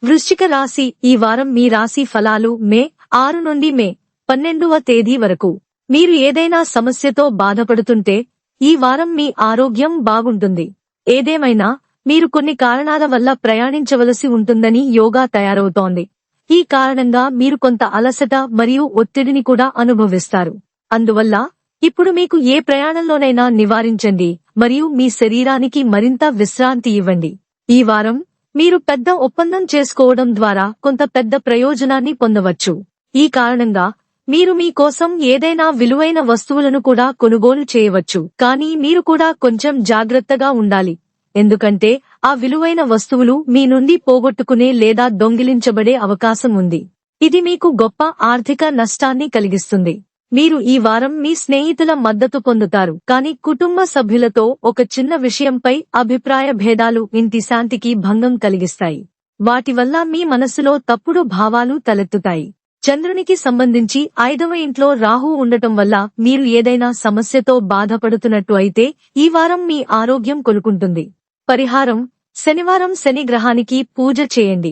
వృశ్చిక రాశి ఈ వారం మీ రాశి ఫలాలు మే 6 నుండి మే 12వ తేదీ వరకు. మీరు ఏదైనా సమస్యతో బాధపడుతుంటే ఈ వారం మీ ఆరోగ్యం బాగుంటుంది. ఏదేమైనా మీరు కొన్ని కారణాల వల్ల ప్రయాణించవలసి ఉంటుందని యోగా తయారవుతోంది. ఈ కారణంగా మీరు కొంత అలసట మరియు ఒత్తిడిని కూడా అనుభవిస్తారు. అందువల్ల ఇప్పుడు మీకు ఏ ప్రయాణంలోనైనా నివారించండి మరియు మీ శరీరానికి మరింత విశ్రాంతి ఇవ్వండి. ఈ వారం మీరు పెద్ద ఒప్పందం చేసుకోవడం ద్వారా కొంత పెద్ద ప్రయోజనాన్ని పొందవచ్చు. ఈ కారణంగా మీరు మీ కోసం ఏదైనా విలువైన వస్తువులను కూడా కొనుగోలు చేయవచ్చు. కానీ మీరు కూడా కొంచెం జాగ్రత్తగా ఉండాలి, ఎందుకంటే ఆ విలువైన వస్తువులు మీ నుండి పోగొట్టుకునే లేదా దొంగిలించబడే అవకాశం ఉంది. ఇది మీకు గొప్ప ఆర్థిక నష్టాన్ని కలిగిస్తుంది. మీరు ఈ వారం మీ స్నేహితుల మద్దతు పొందుతారు, కానీ కుటుంబ సభ్యులతో ఒక చిన్న విషయంపై అభిప్రాయ భేదాలు ఇంటి శాంతికి భంగం కలిగిస్తాయి. వాటి వల్ల మీ మనసులో తప్పుడు భావాలు తలెత్తుతాయి. చంద్రునికి సంబంధించి 5వ ఇంట్లో రాహు ఉండటం వల్ల మీరు ఏదైనా సమస్యతో బాధపడుతున్నట్టు అయితే ఈ వారం మీ ఆరోగ్యం కోలుకుంటుంది. పరిహారం: శనివారం శని గ్రహానికి పూజ చేయండి.